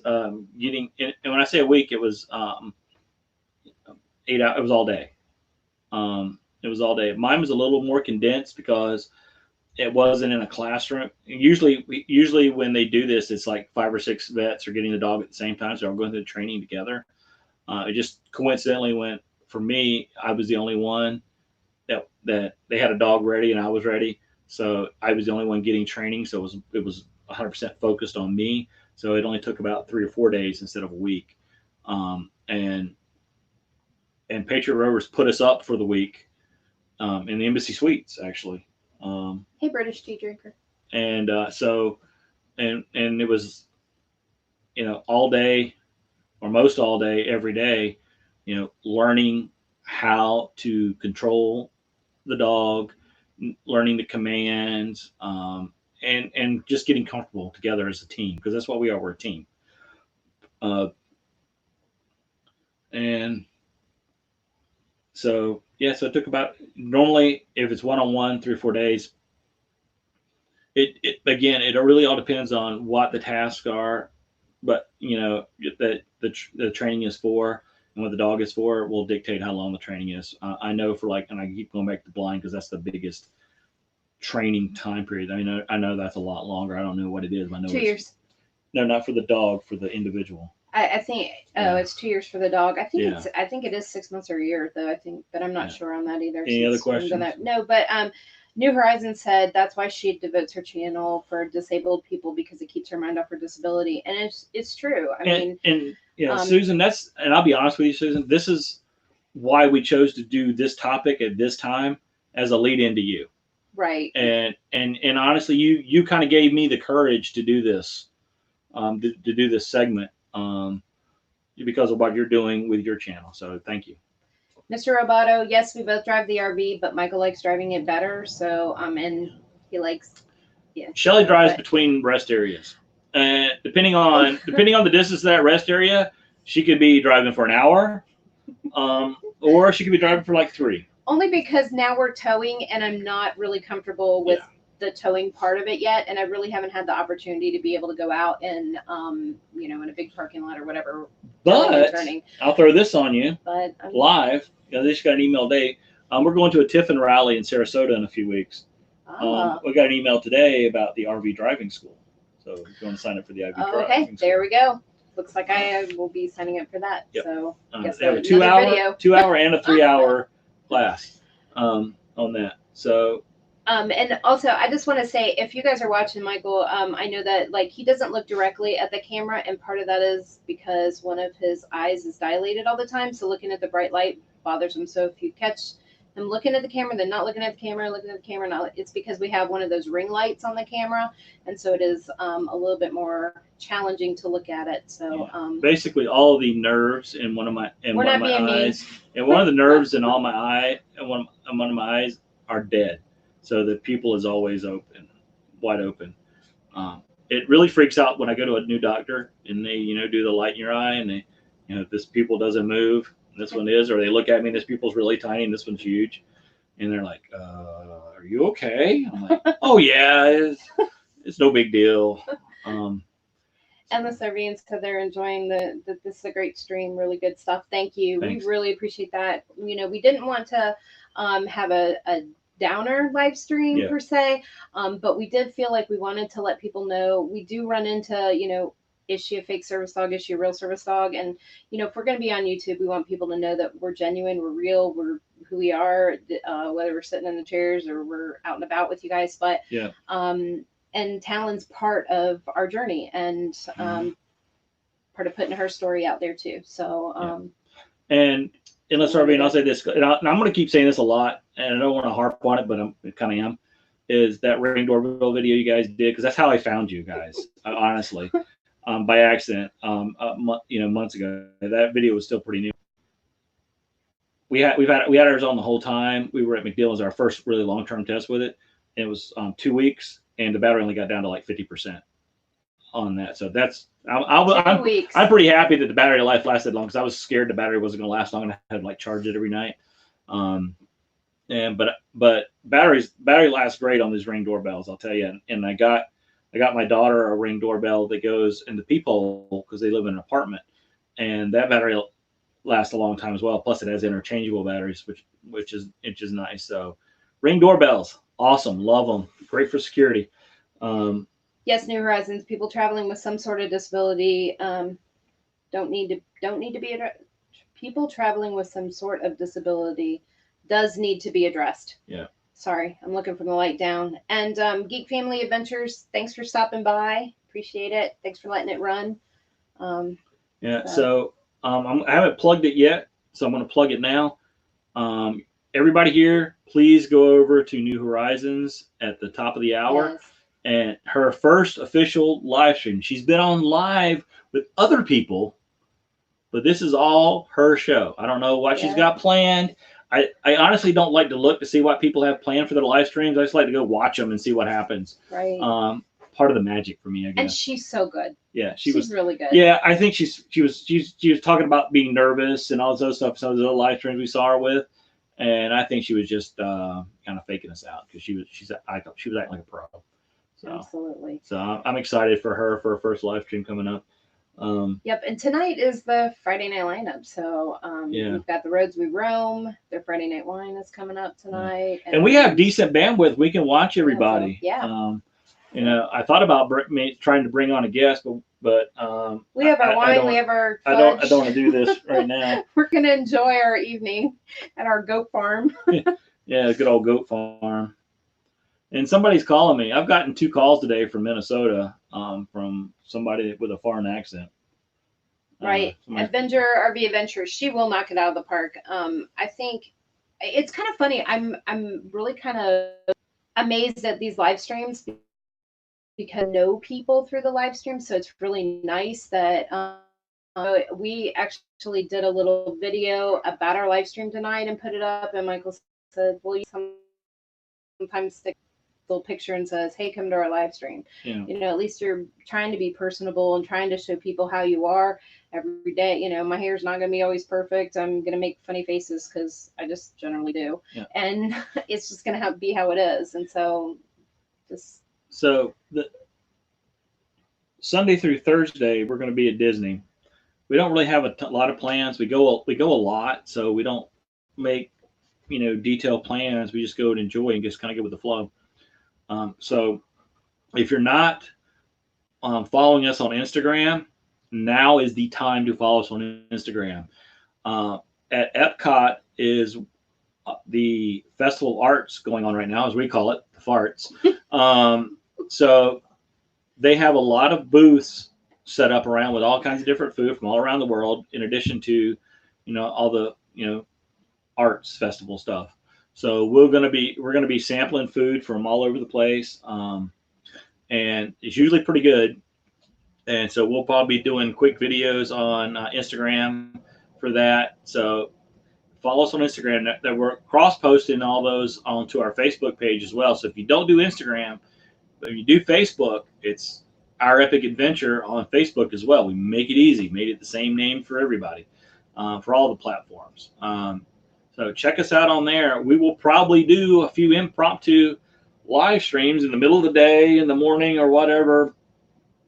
getting. And when I say a week, it was 8 hours. It was all day. It was all day. Mine was a little more condensed because it wasn't in a classroom. Usually when they do this, it's like 5 or 6 vets are getting the dog at the same time, so they're all going through the training together. It just coincidentally went for me. I was the only one that they had a dog ready, and I was ready, so I was the only one getting training. So it was 100% focused on me. So it only took about 3 or 4 days instead of a week. And Patriot Rovers put us up for the week in the Embassy Suites, actually. Hey, British tea drinker. And so it was all day or most all day every day, learning how to control the dog, learning the commands, and just getting comfortable together as a team, because that's what we are. We're a team. Uh, and so yeah, so it took about, normally if it's one-on-one, 3 or 4 days. It again, it really all depends on what the tasks are, but that the training is for, and what the dog is for will dictate how long the training is. I know for like, and I keep going back to blind because that's the biggest training time period. I mean, I know that's a lot longer. I don't know what it is. I know 2 years. No, not for the dog, for the individual. I think it's 2 years for the dog. I think Yeah. I think it is 6 months or a year though. I think, but I'm not Yeah. sure on that either. Any other questions? No, but New Horizons said that's why she devotes her channel for disabled people, because it keeps her mind off her disability, and it's true. I mean, Susan, and I'll be honest with you, Susan, this is why we chose to do this topic at this time as a lead into you. Right. And honestly, you kind of gave me the courage to do this, to do this segment, because of what you're doing with your channel. So thank you. Mr. Roboto, yes, we both drive the RV, but Michael likes driving it better. So and he likes, yeah. Shelly drives between rest areas, and depending on the distance of that rest area, she could be driving for an hour, or she could be driving for like 3. Only because now we're towing, and I'm not really comfortable with the towing part of it yet, and I really haven't had the opportunity to be able to go out and in a big parking lot or whatever. But I'll throw this on you. But live. I just got an email today. We're going to a Tiffin rally in Sarasota in a few weeks. We got an email today about the RV driving school. So if you want to sign up for the RV driving school. Okay, there we go. Looks like I will be signing up for that. Yep. So they have a 2-hour and a 3-hour class on that. So. And also, I just want to say, if you guys are watching Michael, I know that he doesn't look directly at the camera, and part of that is because one of his eyes is dilated all the time. So looking at the bright light bothers him. So if you catch him looking at the camera, then not looking at the camera, looking at the camera, it's because we have one of those ring lights on the camera, and so it is a little bit more challenging to look at it. So basically, all the nerves in one of my eyes, and one of the nerves in all my eye, and one of my eyes are dead. So the pupil is always open, wide open. It really freaks out when I go to a new doctor and they, do the light in your eye, and they, this pupil doesn't move, and this one is, or they look at me and this pupil's really tiny and this one's huge, and they're like, "Are you okay?" I'm like, "Oh yeah, it's no big deal." And the Serbians said they're enjoying this is a great stream, really good stuff. Thank you. Thanks. We really appreciate that. We didn't want to have a downer live stream per se, but we did feel like we wanted to let people know we do run into is she a fake service dog, is she a real service dog, and if we're going to be on YouTube, we want people to know that we're genuine, we're real, we're who we are, whether we're sitting in the chairs or we're out and about with you guys. But and Talon's part of our journey, and part of putting her story out there too. So and let's RV, and I'll say this, and I'm going to keep saying this a lot, and I don't want to harp on it, but I kind of am, is that Ring doorbell video you guys did, because that's how I found you guys, honestly, by accident, months ago. That video was still pretty new. We had ours on the whole time. We were at McDill as our first really long-term test with it, and it was 2 weeks, and the battery only got down to like 50% on that. So that's I'm pretty happy that the battery life lasted long, because I was scared the battery wasn't going to last long, and I had to charge it every night. But battery lasts great on these Ring doorbells, I'll tell you. And I got my daughter a Ring doorbell that goes in the peephole, because they live in an apartment, and that battery lasts a long time as well. Plus, it has interchangeable batteries, which is nice. So, Ring doorbells, awesome, love them, great for security. Yes, New Horizons. People traveling with some sort of disability don't need to be addressed. People traveling with some sort of disability does need to be addressed. Yeah. Sorry, I'm looking from the light down. And Geek Family Adventures, thanks for stopping by. Appreciate it. Thanks for letting it run. So I haven't plugged it yet, so I'm going to plug it now. Everybody here, please go over to New Horizons at the top of the hour. Yes. And her first official live stream. She's been on live with other people, but this is all her show. I don't know what she's got planned. I honestly don't like to look to see what people have planned for their live streams. I just like to go watch them and see what happens. Right. Part of the magic for me, I And guess. she's so good. Yeah, She's really good. Yeah, I think she was talking about being nervous and all this other stuff. Some of the other live streams we saw her with, and I think she was just kind of faking us out because I thought she was acting like a pro. So Absolutely. so I'm excited for her first live stream coming up. Yep, and tonight is the Friday night lineup. So Yeah. we've got the Roads We Roam. Their Friday night wine is coming up tonight, and we have decent bandwidth. We can watch everybody. Yeah. You know, I thought about trying to bring on a guest, but we have our wine, we have our fudge. I don't want to do this right now. We're gonna enjoy our evening at our goat farm. Yeah, good old goat farm. And somebody's calling me. I've gotten 2 calls today from Minnesota, from somebody with a foreign accent. Right, Adventure RV Adventure. She will knock it out of the park. I think it's kind of funny. I'm really kind of amazed at these live streams because I know people through the live stream, so it's really nice that we actually did a little video about our live stream tonight and put it up. And Michael said, "Will you sometimes stick a little picture and says, 'Hey, come to our live stream.'" Yeah. You know, at least you're trying to be personable and trying to show people how you are every day. You know, my hair's not going to be always perfect. I'm going to make funny faces because I just generally do, and it's just going to be how it is. And so, the Sunday through Thursday we're going to be at Disney. We don't really have a lot of plans. We go a lot, so we don't make detailed plans. We just go and enjoy and just kind of go with the flow. So if you're not following us on Instagram, now is the time to follow us on Instagram. At Epcot is the Festival of Arts going on right now, as we call it, the farts. So they have a lot of booths set up around with all kinds of different food from all around the world, in addition to, all the, arts festival stuff. So we're gonna be sampling food from all over the place, and it's usually pretty good. And so we'll probably be doing quick videos on Instagram for that. So follow us on Instagram. That we're cross posting all those onto our Facebook page as well. So if you don't do Instagram, but if you do Facebook, it's Our Epic Adventure on Facebook as well. We make it easy, made it the same name for everybody, for all the platforms. So check us out on there. We will probably do a few impromptu live streams in the middle of the day, in the morning, or whatever,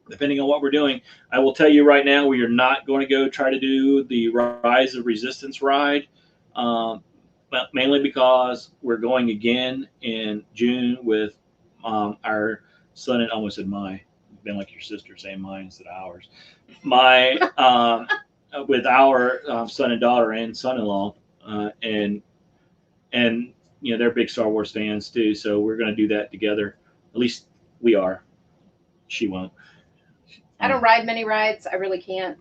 depending on what we're doing. I will tell you right now, we are not going to go try to do the Rise of Resistance ride, mainly because we're going again in June with our son and almost said my, been like your sister saying mine instead of ours. My with our son and daughter and son-in-law, and they're big Star Wars fans too. So we're going to do that together. At least we are. She won't. I don't ride many rides. I really can't.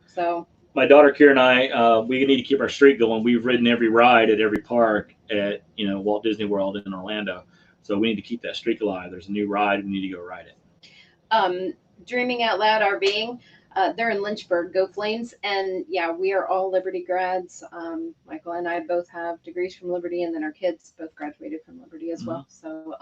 So my daughter Kira and I, we need to keep our streak going. We've ridden every ride at every park at Walt Disney World in Orlando. So we need to keep that streak alive. There's a new ride. We need to go ride it. Dreaming Out Loud RVing. They're in Lynchburg, Go Flames. And yeah, we are all Liberty grads. Michael and I both have degrees from Liberty, and then our kids both graduated from Liberty as well. So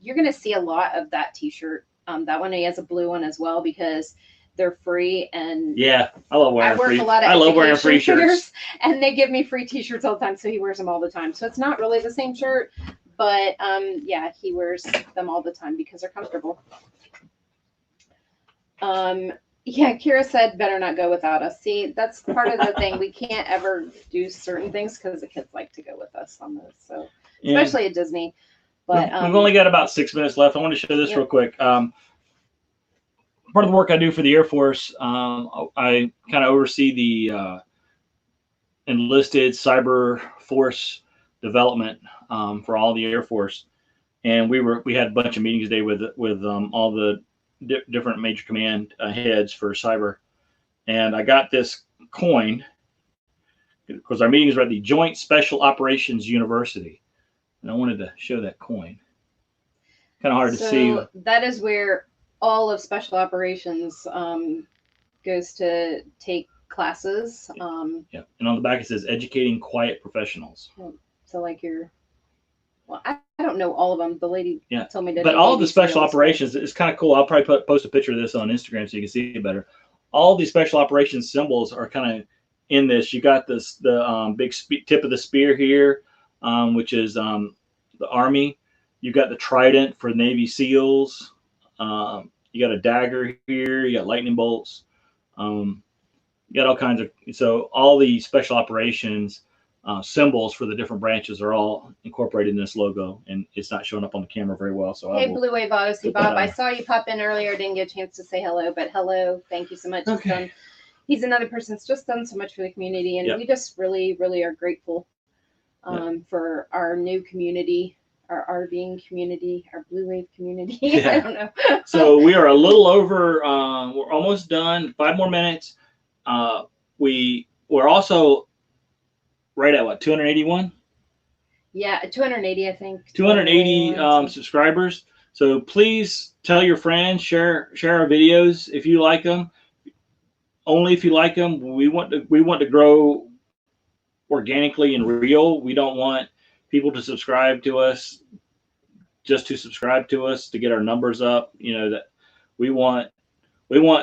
you're going to see a lot of that t-shirt. That one, he has a blue one as well, because they're free. And yeah, I love wearing free. I love wearing free shirts, and they give me free t-shirts all the time. So he wears them all the time. So it's not really the same shirt, but yeah, he wears them all the time because they're comfortable. Yeah, Kira said, better not go without us. See, that's part of the thing. We can't ever do certain things because the kids like to go with us on those. So, especially at Disney. But we've only got about 6 minutes left. I want to show this real quick. Part of the work I do for the Air Force, I kind of oversee the enlisted cyber force development for all the Air Force, and we had a bunch of meetings today with all the different major command heads for cyber, and I got this coin because our meetings were at the Joint Special Operations University, and I wanted to show that coin. Kind of hard to see. That is where all of special operations goes to take classes. Yeah, and on the back it says educating quiet professionals. So like well, I don't know all of them. The lady told me to. But all of the special operations, it's kind of cool. I'll probably post a picture of this on Instagram so you can see it better. All these special operations symbols are kind of in this. You got this the big tip of the spear here, which is the Army. You got the trident for Navy SEALs. You got a dagger here. You got lightning bolts. You got all kinds of. So all the special operations symbols for the different branches are all incorporated in this logo, and it's not showing up on the camera very well. So hey, Blue Wave Odyssey Bob, I saw you pop in earlier. Didn't get a chance to say hello, but hello, thank you so much. Okay. He's another person that's just done so much for the community, and we just really, really are grateful for our new community, our RVing community, our Blue Wave community. I don't know. So we are a little over. We're almost done. 5 more minutes. We're also right at what, 281? Yeah, 280, I think. 280 subscribers. So please tell your friends, share our videos if you like them. Only if you like them. We want to grow organically and real. We don't want people to subscribe to us just to subscribe to us to get our numbers up. You know, that we want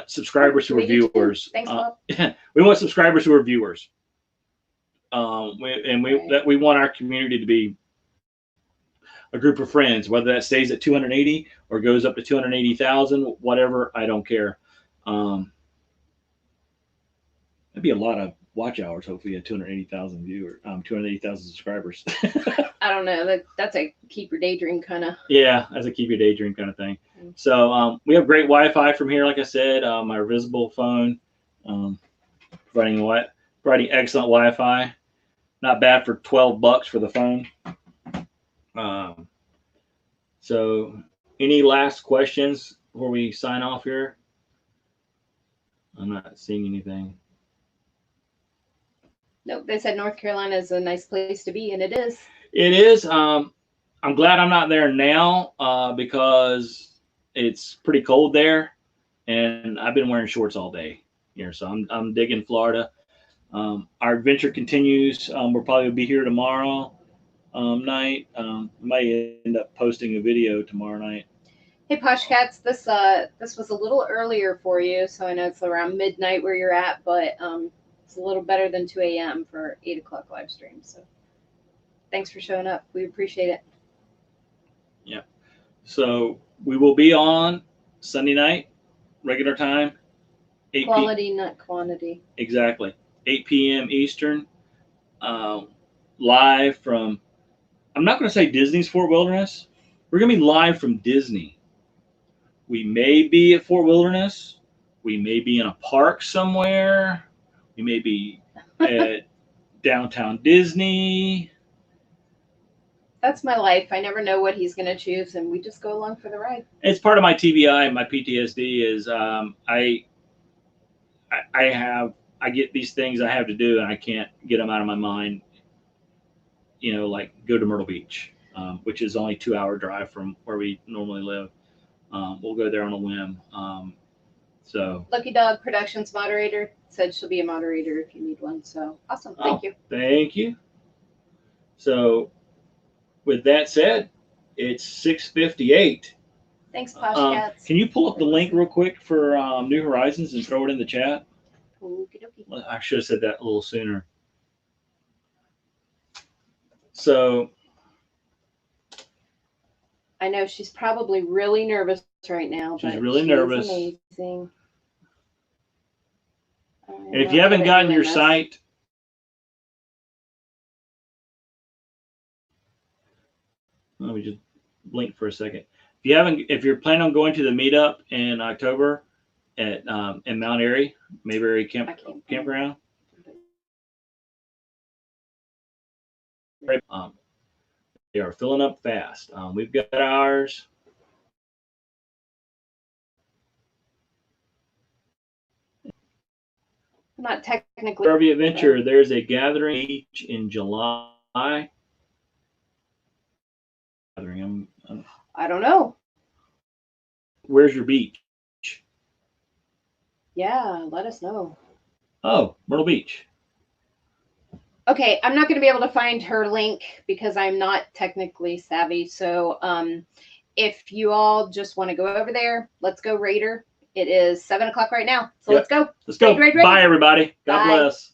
subscribers who are viewers. Thanks, Bob. We want subscribers who are viewers. We want our community to be a group of friends, whether that stays at 280 or goes up to 280,000, whatever, I don't care. That'd be a lot of watch hours, hopefully, at 280,000 viewers, 280,000 subscribers. I don't know. That's a keep your daydream kind of. Yeah, that's a keep your daydream kind of thing. So we have great Wi-Fi from here, like I said, our visible phone, providing excellent Wi-Fi. Not bad for $12 for the phone. So any last questions before we sign off here? I'm not seeing anything. Nope, they said North Carolina is a nice place to be, and it is. It is. I'm glad I'm not there now because it's pretty cold there, and I've been wearing shorts all day here. So I'm digging Florida. Our adventure continues. We'll probably be here tomorrow night. Might end up posting a video tomorrow night. Hey, Posh Cats, this was a little earlier for you, so I know it's around midnight where you're at, but it's a little better than 2 a.m. for 8 o'clock live stream. So thanks for showing up. We appreciate it. Yeah. So we will be on Sunday night, regular time. Quality, not quantity. Exactly. 8 p.m. Eastern. Live from, I'm not going to say Disney's Fort Wilderness. We're going to be live from Disney. We may be at Fort Wilderness. We may be in a park somewhere. We may be at downtown Disney. That's my life. I never know what he's going to choose, and we just go along for the ride. It's part of my TBI, my PTSD is I get these things I have to do, and I can't get them out of my mind. You know, like go to Myrtle Beach, which is only a 2-hour drive from where we normally live. We'll go there on a whim. So Lucky Dog Productions moderator said she'll be a moderator if you need one. So awesome. Thank you. Thank you. So with that said, it's 6:58. Thanks, Posh Cats. Can you pull up the link real quick for New Horizons and throw it in the chat? Okie dokie. I should have said that a little sooner. So I know she's probably really nervous right now. She's really nervous. Amazing. And if you haven't gotten your site, let me just blink for a second. If you're planning on going to the meetup in October at in Mount Airy, Mayberry Campground, they are filling up fast. We've got ours. Not technically. RV Adventure, there's a gathering in July. I don't know. Where's your beach? Yeah, let us know. Oh, Myrtle Beach. Okay, I'm not going to be able to find her link because I'm not technically savvy. So if you all just want to go over there, let's go rate her. It is 7 o'clock right now. So Yep. let's go. Let's go. Rate. Bye, everybody. God Bye. bless.